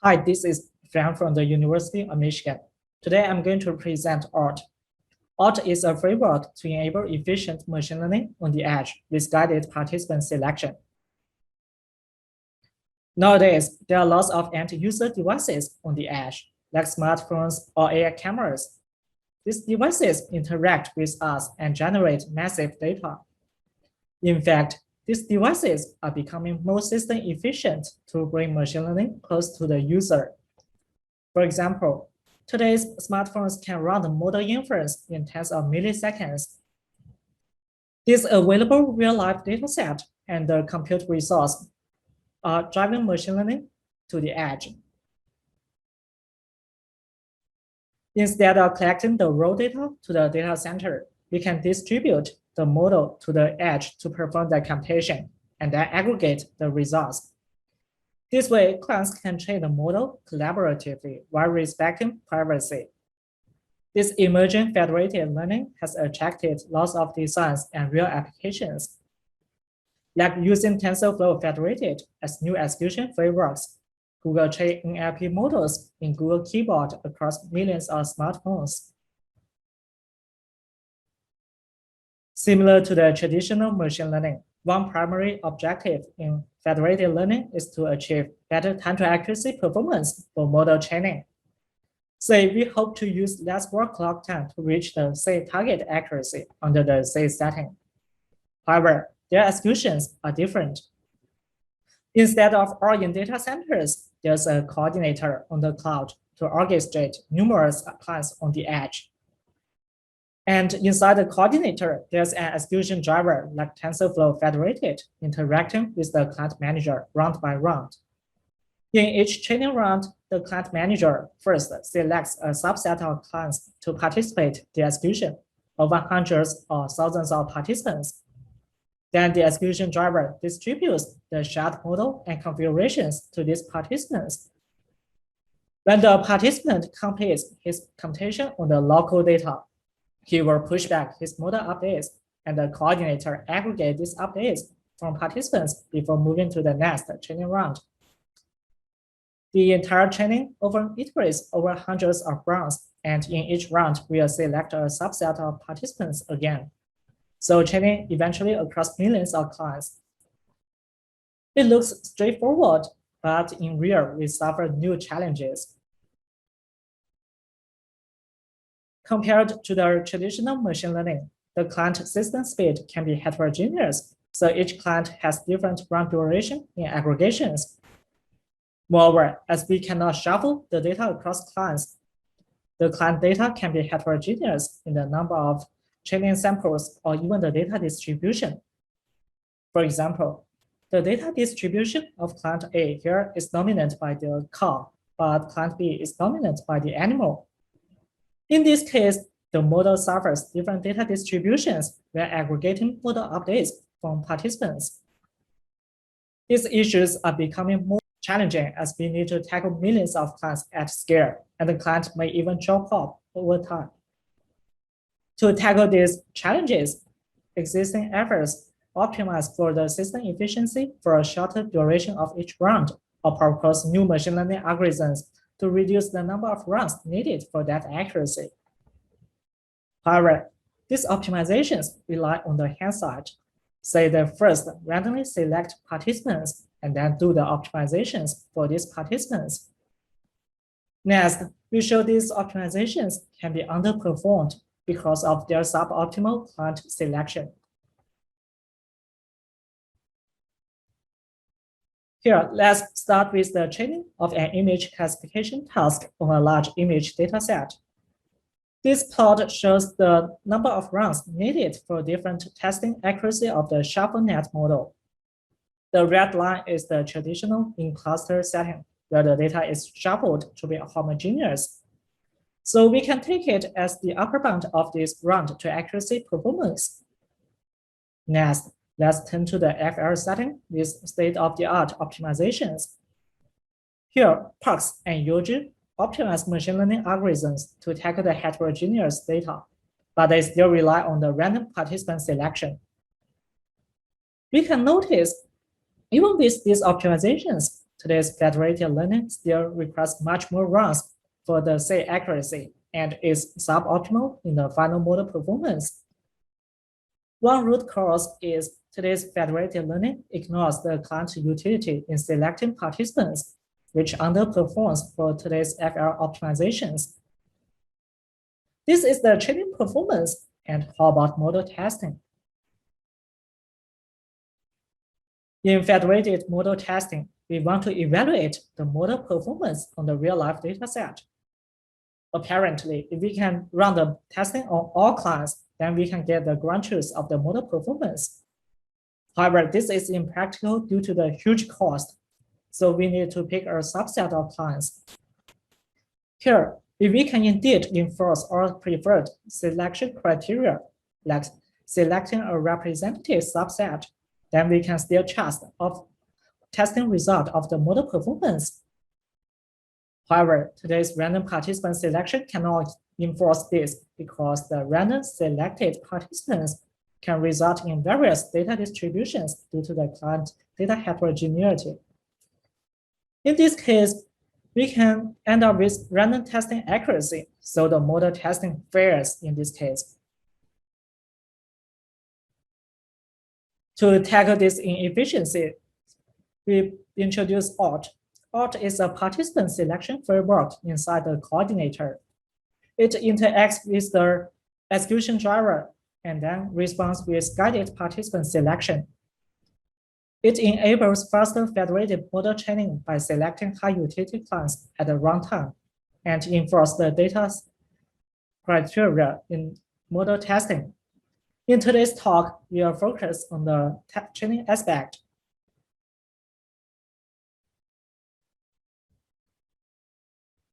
Hi, this is Frank from the University of Michigan. Today, I'm going to present Oort. Oort is a framework to enable efficient machine learning on the edge with guided participant selection. Nowadays, there are lots of end-user devices on the edge, like smartphones or AI cameras. These devices interact with us and generate massive data. In fact, these devices are becoming more system efficient to bring machine learning close to the user. For example, today's smartphones can run the model inference in tens of milliseconds. This available real-life dataset and the compute resource are driving machine learning to the edge. Instead of collecting the raw data to the data center, we can distribute the model to the edge to perform the computation and then aggregate the results. This way, clients can train the model collaboratively while respecting privacy. This emerging federated learning has attracted lots of designs and real applications, like using TensorFlow federated as new execution frameworks. Google trained NLP models in Google Keyboard across millions of smartphones. Similar to the traditional machine learning, one primary objective in federated learning is to achieve better time-to-accuracy performance for model training. Say we hope to use less work clock time to reach the say target accuracy under the say setting. However, their executions are different. Instead of all in data centers, there's a coordinator on the cloud to orchestrate numerous clients on the edge. And inside the coordinator, there's an execution driver like TensorFlow federated interacting with the client manager round by round. In each training round, the client manager first selects a subset of clients to participate in the execution over hundreds or thousands of participants. Then the execution driver distributes the shared model and configurations to these participants. When the participant completes his computation on the local data, he will push back his model updates, and the coordinator aggregates these updates from participants before moving to the next training round. The entire training iterates over hundreds of rounds, and in each round, we'll select a subset of participants again. So training eventually across millions of clients. It looks straightforward, but in real, we suffer new challenges. Compared to the traditional machine learning, the client system speed can be heterogeneous, so each client has different run duration in aggregations. Moreover, as we cannot shuffle the data across clients, the client data can be heterogeneous in the number of training samples or even the data distribution. For example, the data distribution of client A here is dominant by the cow, but client B is dominant by the animal. In this case, the model suffers different data distributions when aggregating model updates from participants. These issues are becoming more challenging as we need to tackle millions of clients at scale, and the client may even drop off over time. To tackle these challenges, existing efforts optimize for the system efficiency for a shorter duration of each round, or propose new machine learning algorithms to reduce the number of rounds needed for that accuracy. However, these optimizations rely on the hindsight. Say they first randomly select participants and then do the optimizations for these participants. Next, we show these optimizations can be underperformed because of their suboptimal client selection. Here, let's start with the training of an image classification task on a large image dataset. This plot shows the number of runs needed for different testing accuracy of the ShuffleNet model. The red line is the traditional in-cluster setting, where the data is shuffled to be homogeneous. So we can take it as the upper bound of this round to accuracy performance. Next, let's turn to the FL setting with state-of-the-art optimizations. Here, Parks and Yoji optimize machine learning algorithms to tackle the heterogeneous data, but they still rely on the random participant selection. We can notice, even with these optimizations, today's federated learning still requires much more runs for the say accuracy and is suboptimal in the final model performance. One root cause is today's federated learning ignores the client utility in selecting participants, which underperforms for today's FL optimizations. This is the training performance, and how about model testing? In federated model testing, we want to evaluate the model performance on the real-life dataset. Apparently, if we can run the testing on all clients, then we can get the ground truth of the model performance. However, this is impractical due to the huge cost, so we need to pick a subset of clients. Here, if we can indeed enforce our preferred selection criteria, like selecting a representative subset, then we can still trust of testing result of the model performance. However, today's random participant selection cannot enforce this because the random selected participants can result in various data distributions due to the client data heterogeneity. In this case, we can end up with random testing accuracy, so the model testing fails in this case. To tackle this inefficiency, we introduce Oort. Oort is a participant selection framework inside the coordinator. It interacts with the execution driver and then responds with guided participant selection. It enables faster federated model training by selecting high utility clients at the runtime and enforce the data criteria in model testing. In today's talk, we are focused on the training aspect.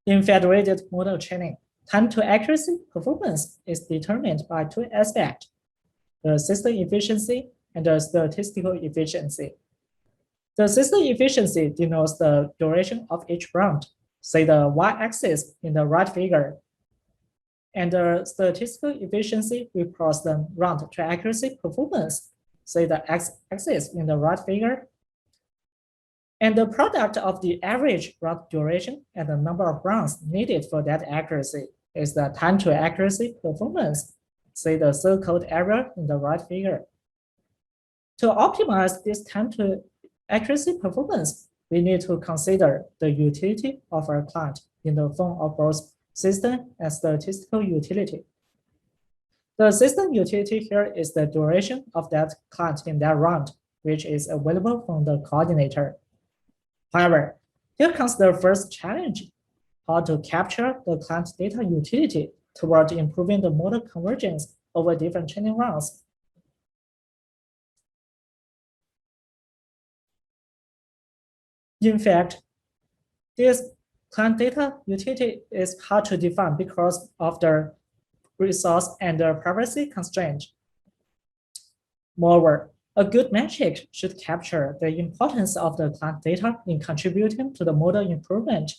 In federated model training, time to accuracy performance is determined by two aspects, the system efficiency and the statistical efficiency. The system efficiency denotes the duration of each round, say the y-axis in the right figure. And the statistical efficiency reports the round to accuracy performance, say the x-axis in the right figure. And the product of the average round duration and the number of rounds needed for that accuracy is the time to accuracy performance, say the circled area in the right figure. To optimize this time to accuracy performance, we need to consider the utility of our client in the form of both system and statistical utility. The system utility here is the duration of that client in that round, which is available from the coordinator. However, here comes the first challenge, how to capture the client data utility toward improving the model convergence over different training rounds. In fact, this client data utility is hard to define because of the resource and the privacy constraint. Moreover, a good metric should capture the importance of the client data in contributing to the model improvement.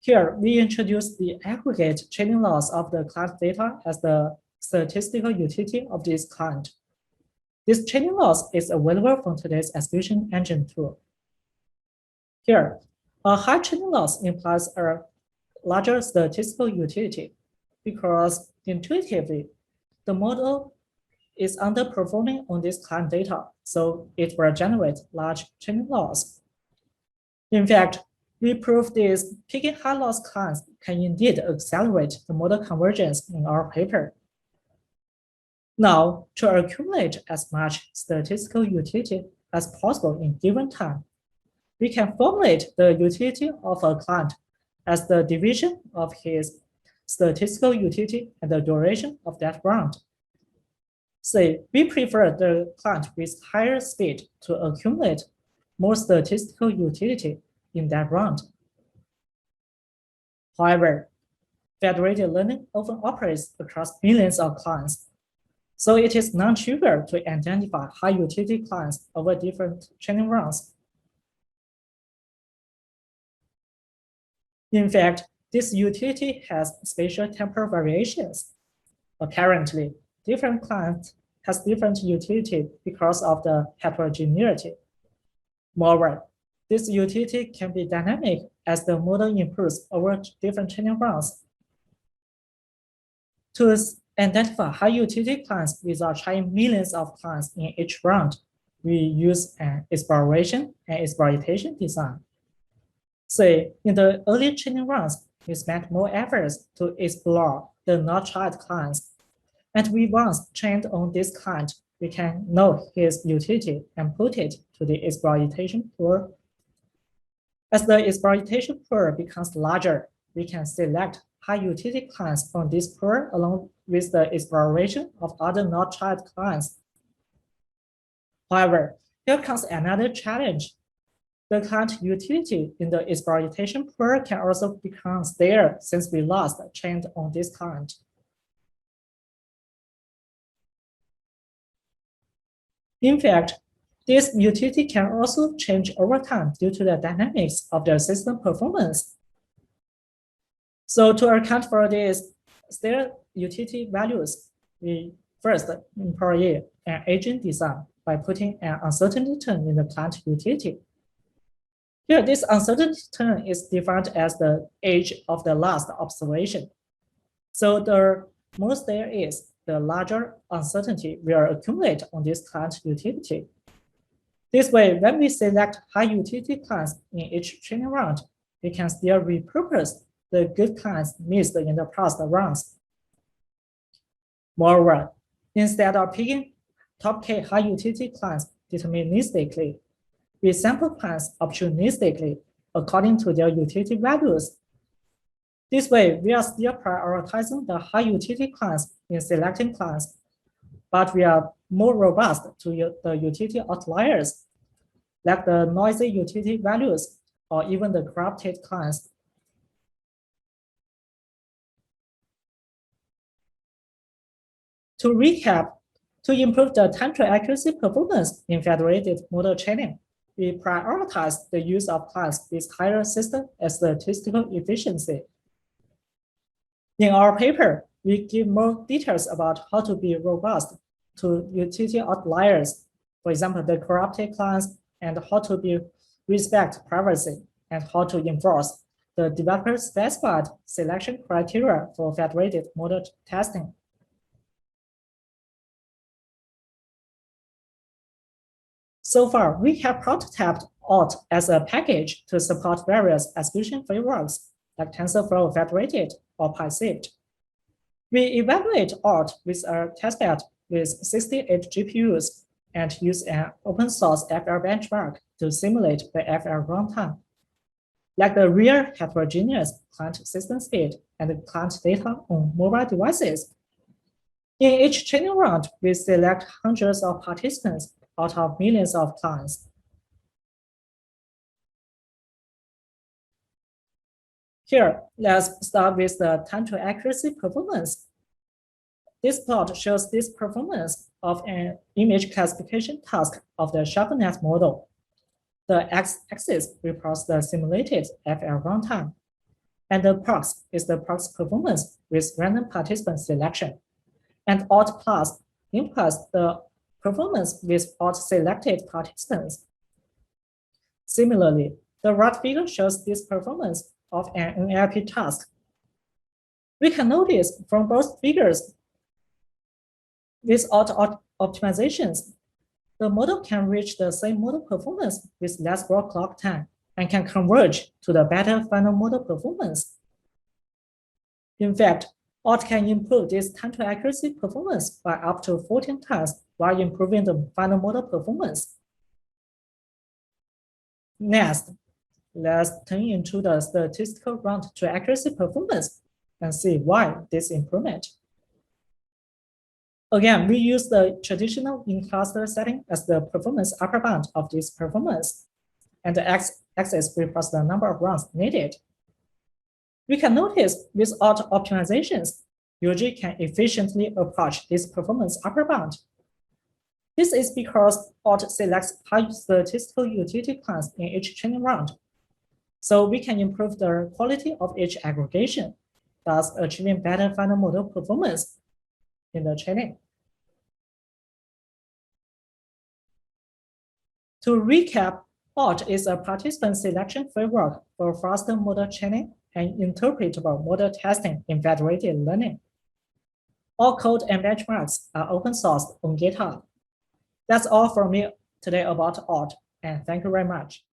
Here, we introduce the aggregate training loss of the client data as the statistical utility of this client. This training loss is available from today's execution engine tool. Here, a high training loss implies a larger statistical utility because intuitively, the model is underperforming on this client data, so it will generate large training loss. In fact, we prove this picking high loss clients can indeed accelerate the model convergence in our paper. Now, to accumulate as much statistical utility as possible in given time, we can formulate the utility of a client as the division of his statistical utility and the duration of that round. Say, we prefer the client with higher speed to accumulate more statistical utility in that round. However, federated learning often operates across millions of clients, so it is non-trivial to identify high utility clients over different training rounds. In fact, this utility has spatial temporal variations. Apparently, different clients has different utility because of the heterogeneity. Moreover, This utility can be dynamic as the model improves over different training rounds. To identify high utility clients without trying millions of clients in each round, we use an exploration and exploitation design. Say, in the early training rounds, we spent more efforts to explore the not tried clients. And we once trained on this client, we can know his utility and put it to the exploitation pool. As the exploitation pool becomes larger, we can select high utility clients from this pool along with the exploration of other not tried clients. However, here comes another challenge. The client utility in the exploitation pool can also become stale since we lost trained on this client. In fact, this utility can also change over time due to the dynamics of the system performance. So to account for these stale utility values, we first employ an agent design by putting an uncertainty term in the client utility. Here, this uncertainty term is defined as the age of the last observation. So the more there is, the larger uncertainty will accumulate on this client utility. This way, when we select high utility clients in each training round, we can still repurpose the good clients missed in the past rounds. Moreover, instead of picking top K high utility clients deterministically, we sample clients opportunistically according to their utility values. This way, we are still prioritizing the high utility clients in selecting clients, but we are more robust to the utility outliers, like the noisy utility values or even the corrupted clients. To recap, to improve the time to accuracy performance in federated model training, we prioritize the use of clients with higher system and statistical efficiency. In our paper, we give more details about how to be robust to utility outliers, for example, the corrupted clients, and how to be respect privacy, and how to enforce the developer-specified selection criteria for federated model testing. So far, we have prototyped Oort as a package to support various execution frameworks like TensorFlow Federated or PySift. We evaluate Oort with a testbed with 68 GPUs and use an open source FL benchmark to simulate the FL runtime, like the real heterogeneous client system speed and client data on mobile devices. In each training round, we select hundreds of participants out of millions of clients. Here, let's start with the time to accuracy performance. This plot shows this performance of an image classification task of the SharpNet model. The x-axis represents the simulated FL runtime, and the prox is the prox performance with random participant selection, and Alt plus implies the performance with Alt selected participants. Similarly, the right figure shows this performance of an NLP task. We can notice from both figures, without optimizations, the model can reach the same model performance with less raw clock time and can converge to the better final model performance. In fact, Oort can improve this time to accuracy performance by up to 14 times while improving the final model performance. Next, let's turn into the statistical round to accuracy performance and see why this improvement. Again, we use the traditional in-cluster setting as the performance upper bound of this performance, and the x-axis represents the number of rounds needed. We can notice without optimizations, UG can efficiently approach this performance upper bound. This is because Oort selects high statistical utility clients in each training round. So we can improve the quality of each aggregation, thus achieving better final model performance in the training. To recap, Oort is a participant selection framework for faster model training and interpretable model testing in federated learning. All code and benchmarks are open sourced on GitHub. That's all from me today about Oort, and thank you very much.